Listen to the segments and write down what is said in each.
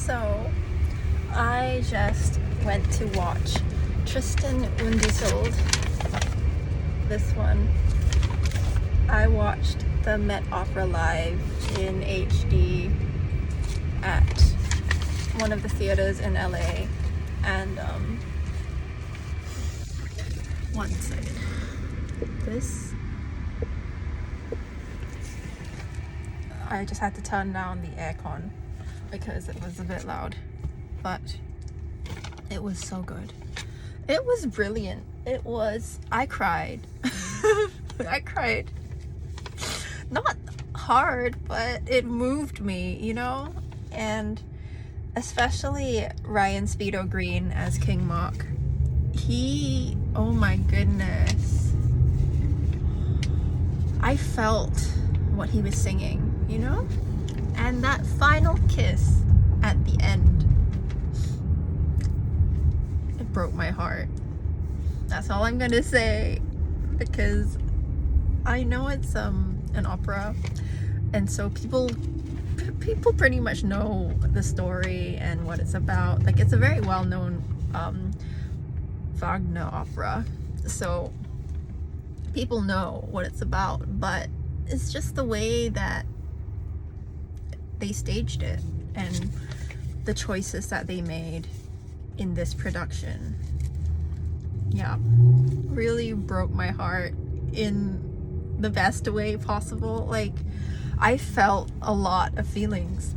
So, I just went to watch Tristan und Isolde. This one. I watched the Met Opera live in HD at one of the theaters in LA. And, one second. This. I just had to turn down the aircon because it was a bit loud, but it was so good. It was brilliant. I cried. I cried. Not hard, but it moved me, you know? And especially Ryan Speedo Green as King Mark. Oh my goodness. I felt what he was singing, you know? And that final kiss at the end, it broke my heart. That's all I'm gonna say, because I know it's an opera, and so people pretty much know the story and what it's about. Like, it's a very well-known Wagner opera, so people know what it's about, but it's just the way that they staged it and the choices that they made in this production. Yeah, really broke my heart in the best way possible. Like, I felt a lot of feelings.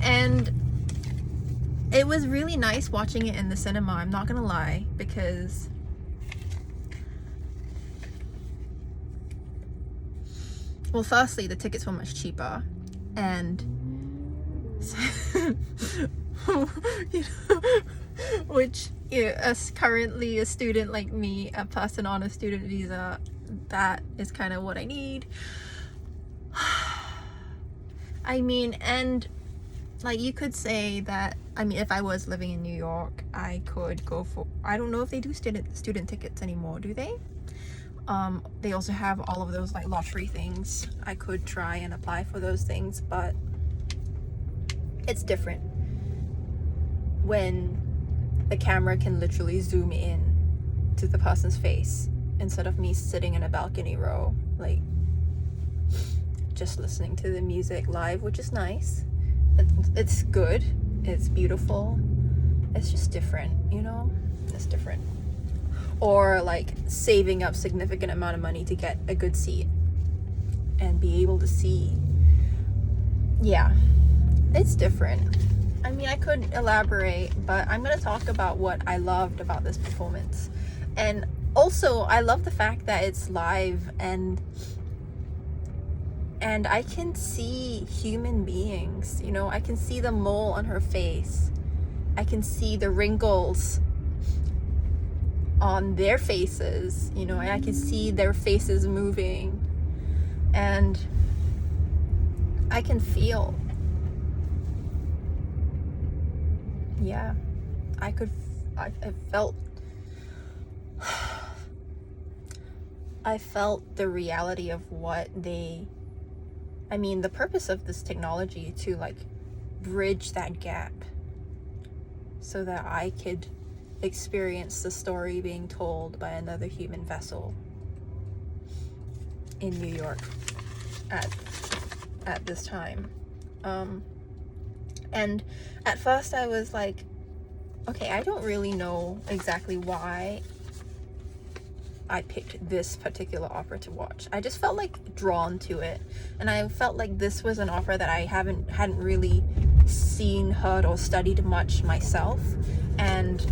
And it was really nice watching it in the cinema, I'm not gonna lie, because well, firstly, the tickets were much cheaper, and you know, which, as currently a student like me, a person on a student visa, that is kind of what I need. I mean, and like, you could say that, I mean, if I was living in New York, I could go for, I don't know if they do student tickets anymore, do they? They also have all of those like lottery things. I could try and apply for those things, but it's different when the camera can literally zoom in to the person's face instead of me sitting in a balcony row, like just listening to the music live, which is nice. It's good, it's beautiful, it's just different, you know? It's different. Or like saving up significant amount of money to get a good seat and be able to see. Yeah, it's different. I mean, I could elaborate, but I'm gonna talk about what I loved about this performance. And also, I love the fact that it's live, and I can see human beings, you know? I can see the mole on her face. I can see the wrinkles on their faces, you know, and I can see their faces moving, and I can feel. Yeah, I felt the reality of what I mean, the purpose of this technology to like bridge that gap so that I could experience the story being told by another human vessel in New York at this time. And at first I was like, okay, I don't really know exactly why I picked this particular opera to watch. I just felt like drawn to it, and I felt like this was an opera that I hadn't really seen, heard, or studied much myself, and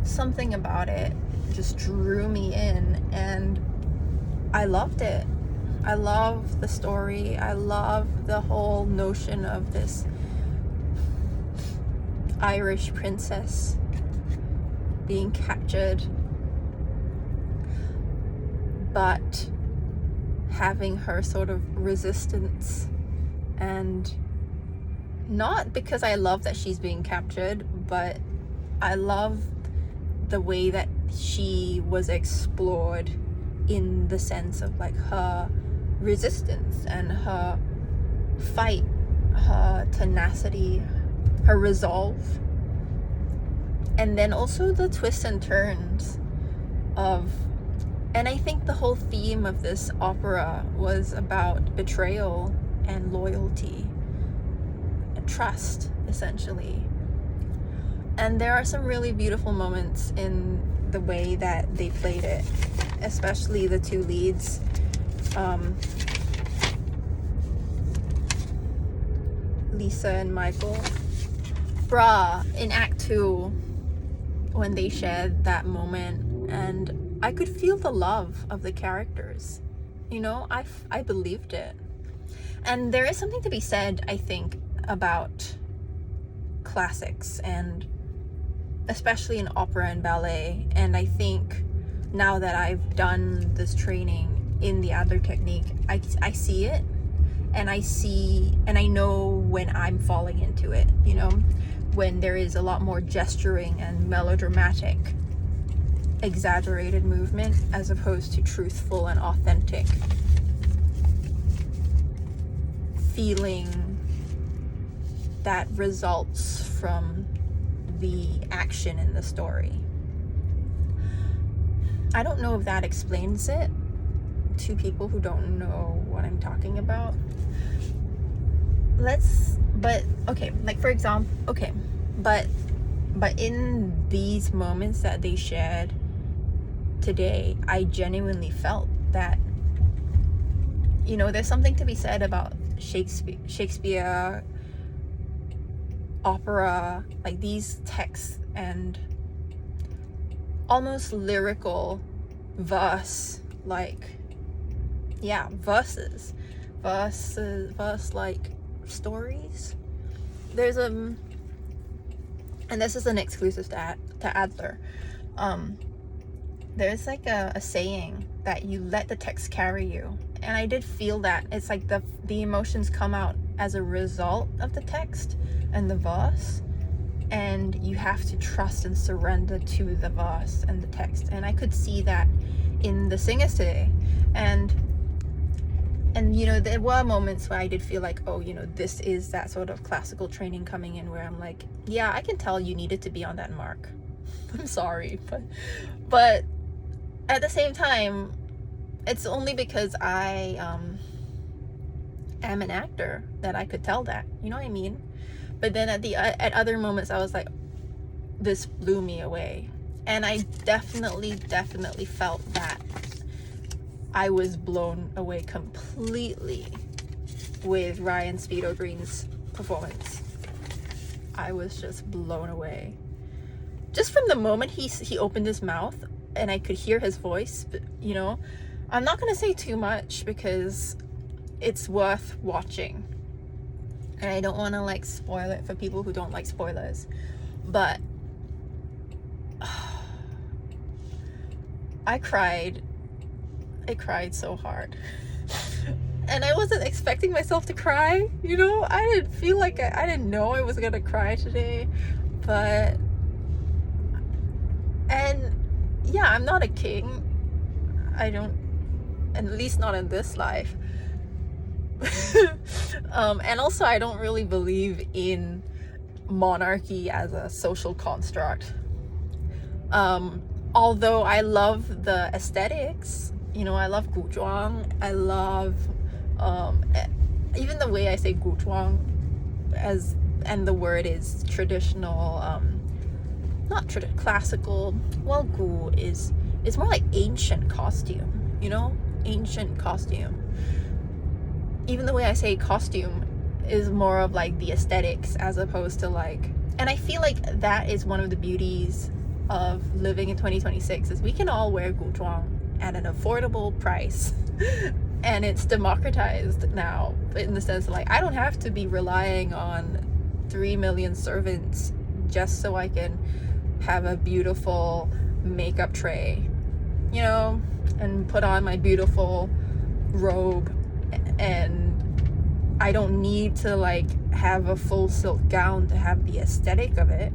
something about it just drew me in, and I loved it. I love the story. I love the whole notion of this Irish princess being captured, but having her sort of resistance. And not because I love that she's being captured, but I love the way that she was explored, in the sense of like her resistance and her fight, her tenacity, her resolve, and then also the twists and turns of, and I think the whole theme of this opera was about betrayal and loyalty and trust, essentially. And there are some really beautiful moments in the way that they played it, especially the two leads. Lisa and Michael. In Act 2, when they shared that moment, and I could feel the love of the characters. You know, I believed it. And there is something to be said, I think, about classics, and especially in opera and ballet. And I think now that I've done this training in the Adler technique, I see it, and I know when I'm falling into it, you know, when there is a lot more gesturing and melodramatic, exaggerated movement as opposed to truthful and authentic feeling that results from the action in the story. I don't know if that explains it to people who don't know what I'm talking about. But in these moments that they shared today, I genuinely felt that, you know, there's something to be said about Shakespeare, opera, like these texts and almost lyrical verse, like stories. There's and this is an exclusive to Adler. There's like a saying that you let the text carry you, and I did feel that. It's like the emotions come out as a result of the text and the verse, and you have to trust and surrender to the verse and the text. And I could see that in the singers today. And you know, there were moments where I did feel like, oh, you know, this is that sort of classical training coming in, where I'm like, yeah, I can tell you needed to be on that mark. I'm sorry, but at the same time, it's only because I am an actor that I could tell that, you know what I mean? But then at other moments, I was like, this blew me away. And I definitely felt that I was blown away completely with Ryan Speedo Green's performance. I was just blown away. Just from the moment he opened his mouth and I could hear his voice, you know. I'm not going to say too much because it's worth watching. And I don't want to like spoil it for people who don't like spoilers. But I cried so hard. And I wasn't expecting myself to cry, you know? I didn't feel like I didn't know I was gonna cry today. But, and yeah, I'm not a king. I don't, at least not in this life. And also I don't really believe in monarchy as a social construct. Although I love the aesthetics, you know, I love 古装. I love even the way I say 古装, and the word is traditional, classical. Well, 古is more like ancient costume, you know, ancient costume. Even the way I say costume is more of like the aesthetics as opposed to like, and I feel like that is one of the beauties of living in 2026 is we can all wear 古装 at an affordable price. And it's democratized now in the sense of like, I don't have to be relying on 3 million servants just so I can have a beautiful makeup tray, you know, and put on my beautiful robe. And I don't need to like have a full silk gown to have the aesthetic of it.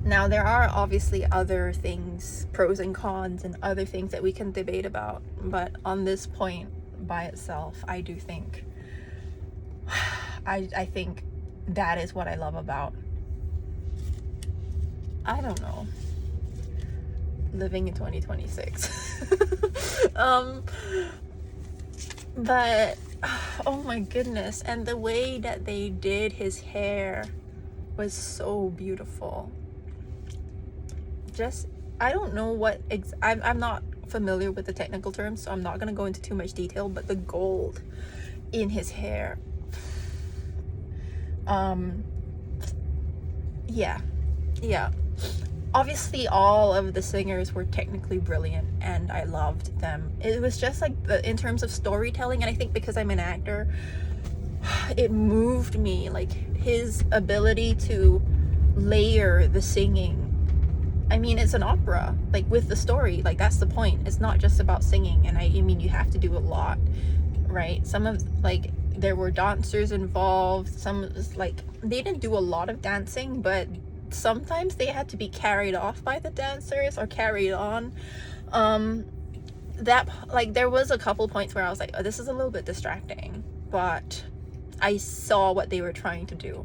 Now, there are obviously other things, pros and cons, and other things that we can debate about. But on this point by itself, I do think I think that is what I love about, I don't know, living in 2026. But oh my goodness, and the way that they did his hair was so beautiful. Just, I don't know what I'm not familiar with the technical terms, so I'm not gonna go into too much detail, but the gold in his hair, yeah, obviously all of the singers were technically brilliant and I loved them. It was just like in terms of storytelling, and I think because I'm an actor, it moved me, like his ability to layer the singing. I mean, it's an opera, like with the story, like that's the point. It's not just about singing, and I mean, you have to do a lot, right? Some of, like, there were dancers involved. Some, like, they didn't do a lot of dancing, but sometimes they had to be carried off by the dancers or carried on. That, like, there was a couple points where I was like, oh, this is a little bit distracting, but I saw what they were trying to do,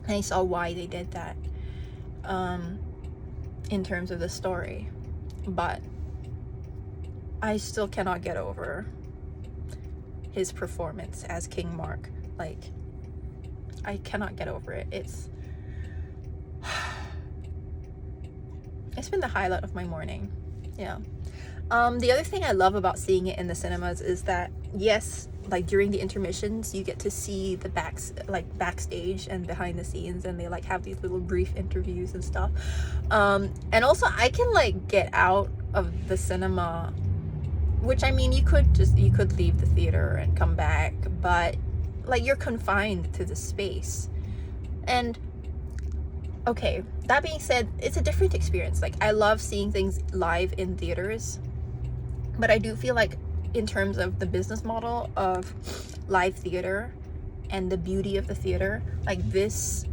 and I saw why they did that, in terms of the story. But I still cannot get over his performance as King Mark. Like, I cannot get over it. It's been the highlight of my morning. Yeah. The other thing I love about seeing it in the cinemas is that, yes, like during the intermissions, you get to see the backstage and behind the scenes, and they like have these little brief interviews and stuff. And also I can like get out of the cinema, which, I mean, you could leave the theater and come back, but like you're confined to the space. And okay, that being said, it's a different experience. Like, I love seeing things live in theaters, but I do feel like in terms of the business model of live theater and the beauty of the theater, like this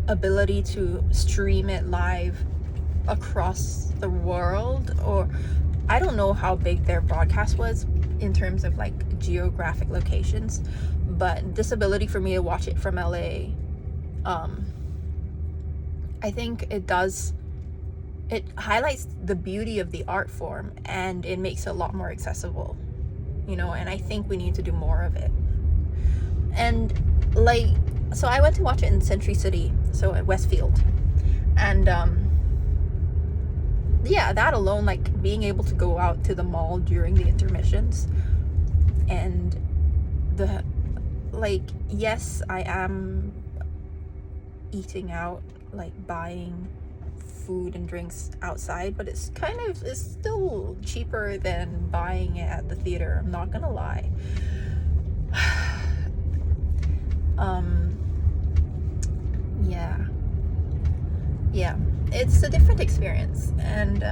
ability to stream it live across the world, or I don't know how big their broadcast was in terms of like geographic locations, but this ability for me to watch it from LA, I think it highlights the beauty of the art form, and it makes it a lot more accessible, you know, and I think we need to do more of it. And like, so I went to watch it in Century City, so at Westfield, and yeah, that alone, like being able to go out to the mall during the intermissions, and the, like, yes, I am eating out, like buying food and drinks outside, but it's still cheaper than buying it at the theater, I'm not gonna lie. Yeah, it's a different experience, and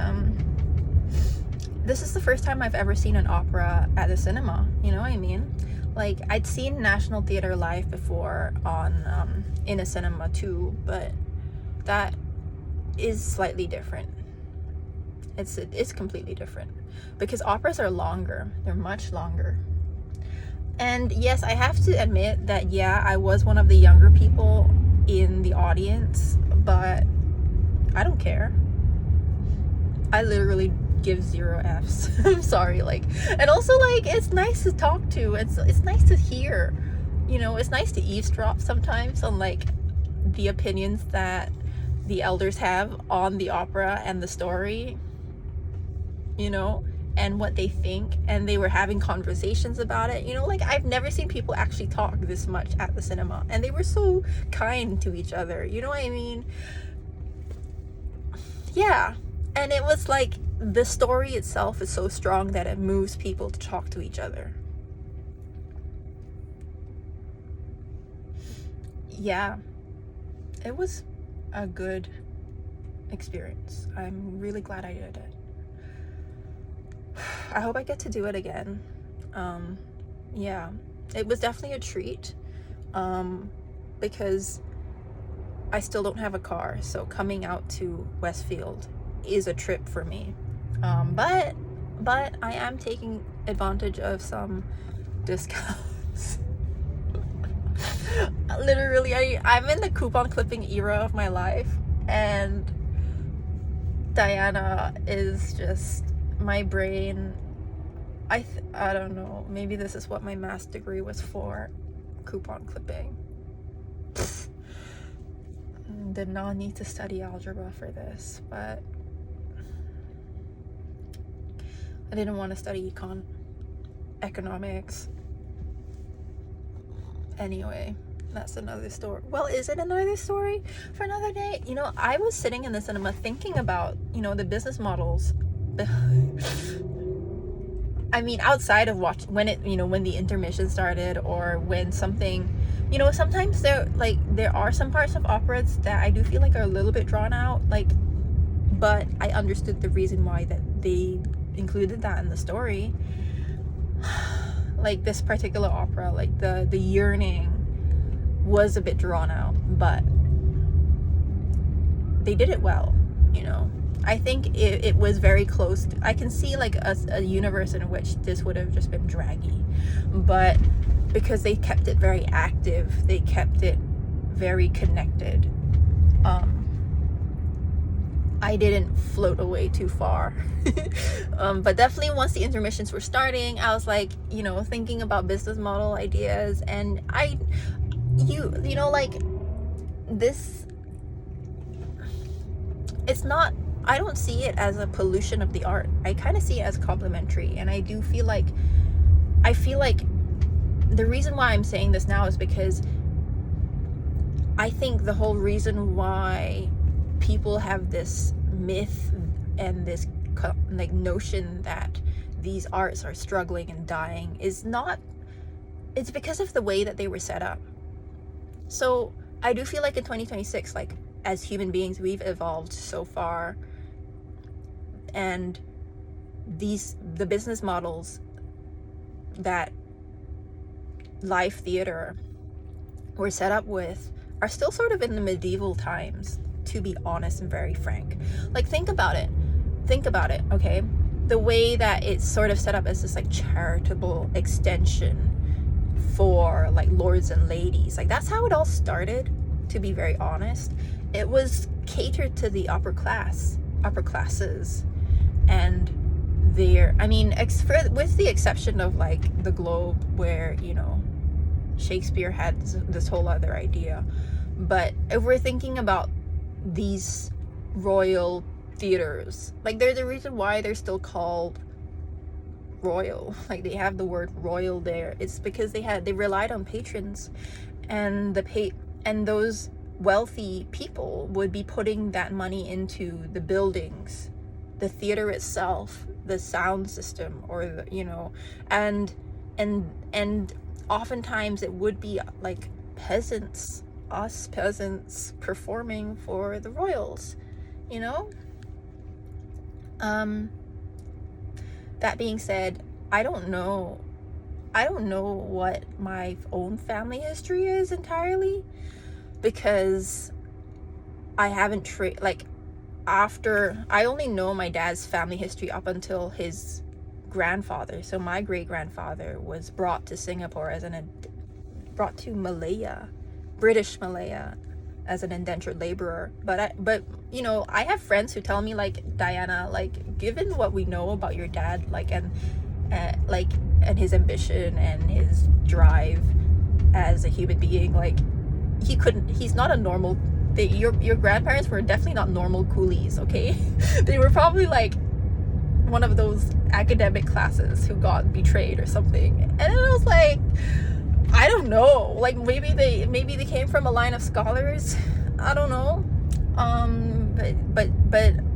this is the first time I've ever seen an opera at a cinema, you know what I mean? Like, I'd seen National Theatre live before on in a cinema too, but that is slightly different. It's completely different, because operas are longer. They're much longer. And yes, I have to admit that, yeah, I was one of the younger people in the audience, but I don't care. I literally give 0 Fs. I'm sorry, like, and also, like, it's nice to talk to. It's nice to hear, you know, it's nice to eavesdrop sometimes on like the opinions that the elders have on the opera and the story, you know, and what they think, and they were having conversations about it, you know, like, I've never seen people actually talk this much at the cinema, and they were so kind to each other, you know what I mean? Yeah. And it was like, the story itself is so strong that it moves people to talk to each other. Yeah, it was a good experience. I'm really glad I did it. I hope I get to do it again. Yeah, it was definitely a treat, because I still don't have a car, so coming out to Westfield is a trip for me. But I am taking advantage of some discounts. Literally, I'm in the coupon clipping era of my life, and Diana is just my brain. I don't know, maybe this is what my master's degree was for, coupon clipping. Did not need to study algebra for this, but I didn't want to study economics. Anyway, that's another story. Well, is it another story for another day? You know, I was sitting in the cinema thinking about, you know, the business models. I mean, outside of when the intermission started, or when something, you know, sometimes there are some parts of operas that I do feel like are a little bit drawn out, like, but I understood the reason why that they included that in the story. Like this particular opera, like the yearning was a bit drawn out, but they did it well, you know. I think it was very close to, I can see like a universe in which this would have just been draggy, but because they kept it very active, they kept it very connected, I didn't float away too far. But definitely once the intermissions were starting, I was like, you know, thinking about business model ideas, and you know, like this, it's not, I don't see it as a pollution of the art. I kind of see it as complementary, and I feel like the reason why I'm saying this now is because I think the whole reason why people have this myth and this like notion that these arts are struggling and dying is not, it's because of the way that they were set up. So I do feel like in 2026, like as human beings, we've evolved so far, and the business models that live theater were set up with are still sort of in the medieval times, to be honest and very frank. Like, think about it, okay? The way that it's sort of set up as this like charitable extension for like lords and ladies, like that's how it all started, to be very honest. It was catered to the upper classes, and with the exception of like the Globe, where, you know, Shakespeare had this whole other idea. But if we're thinking about these royal theaters, like there's a reason why they're still called royal, like they have the word royal there. It's because they relied on patrons, and those wealthy people would be putting that money into the buildings, the theater itself, the sound system, or the, you know, and oftentimes it would be like us peasants performing for the royals, you know. That being said, I don't know what my own family history is entirely, because I haven't I only know my dad's family history up until his grandfather. So my great grandfather was brought to Singapore brought to Malaya, British Malaya, as an indentured laborer. But you know, I have friends who tell me, like, Diana, like, given what we know about your dad, like, and his ambition and his drive as a human being, like, he's not a normal. Your grandparents were definitely not normal coolies, okay? They were probably like one of those academic classes who got betrayed or something. And then I was like, I don't know, like maybe they came from a line of scholars, I don't know. But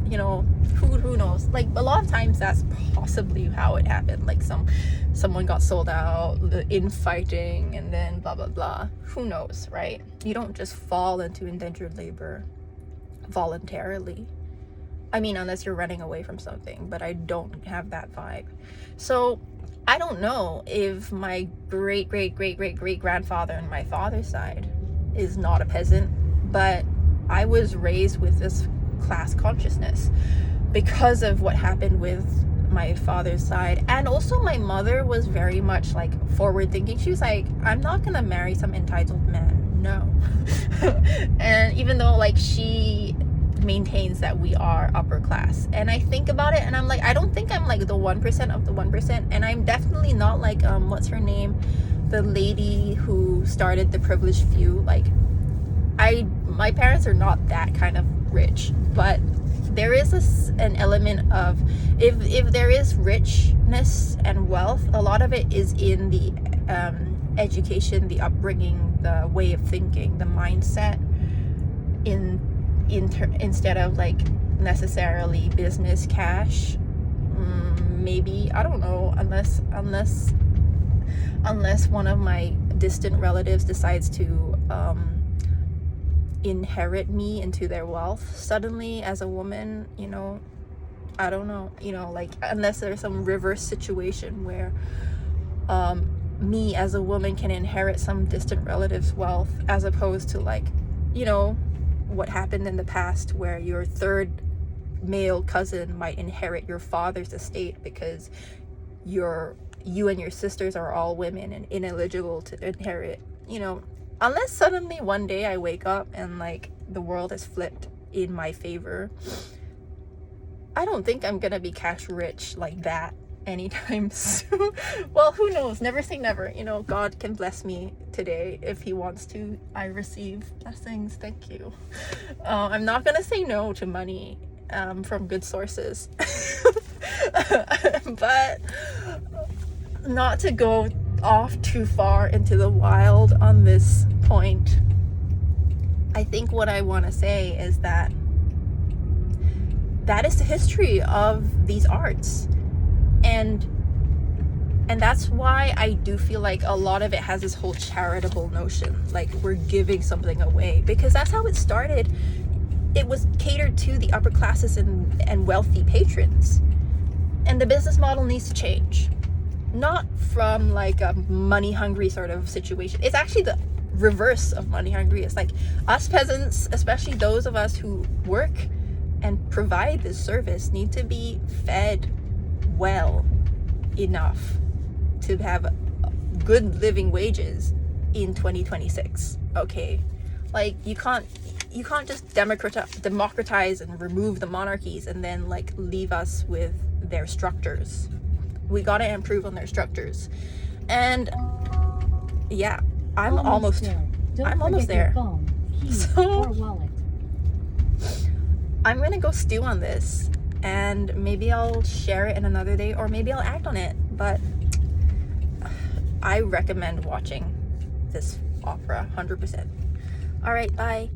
you know, who knows? Like, a lot of times that's possibly how it happened. Like someone got sold out, infighting, and then blah blah blah. Who knows, right? You don't just fall into indentured labor voluntarily. I mean, unless you're running away from something, but I don't have that vibe. So I don't know if my great grandfather on my father's side is not a peasant, but I was raised with this class consciousness because of what happened with my father's side. And also my mother was very much like forward thinking. She was like, I'm not gonna marry some entitled man, no. And even though like she maintains that we are upper class, and I think about it and I'm like, I don't think I'm like the 1% of the 1%, and I'm definitely not like what's her name, the lady who started the privileged few. Like my parents are not that kind of rich, but there is an element of, if there is richness and wealth, a lot of it is in the education, the upbringing, the way of thinking, the mindset, instead of like necessarily business cash. Maybe, I don't know, unless one of my distant relatives decides to inherit me into their wealth suddenly as a woman, you know, I don't know, you know, like unless there's some reverse situation where me as a woman can inherit some distant relative's wealth, as opposed to like, you know, what happened in the past where your third male cousin might inherit your father's estate because you and your sisters are all women and ineligible to inherit, you know. Unless suddenly one day I wake up and like the world has flipped in my favor, I don't think I'm gonna be cash rich like that anytime soon. Well, who knows? Never say never. You know, God can bless me today if he wants to. I receive blessings. Thank you. I'm not gonna say no to money from good sources. But not to go off too far into the wild on this point, I think what I want to say is that is the history of these arts, and that's why I do feel like a lot of it has this whole charitable notion, like we're giving something away, because that's how it started. It was catered to the upper classes and wealthy patrons, and the business model needs to change. Not from like a money hungry sort of situation. It's actually the reverse of money hungry. It's like us peasants, especially those of us who work and provide this service, need to be fed well enough to have good living wages in 2026. Okay, like you can't just democratize and remove the monarchies and then like leave us with their structures. We gotta improve on their structures. And yeah, I'm almost there. Phone, keys, so or wallet. I'm gonna go stew on this, and maybe I'll share it in another day, or maybe I'll act on it. But I recommend watching this opera 100%. All right, bye.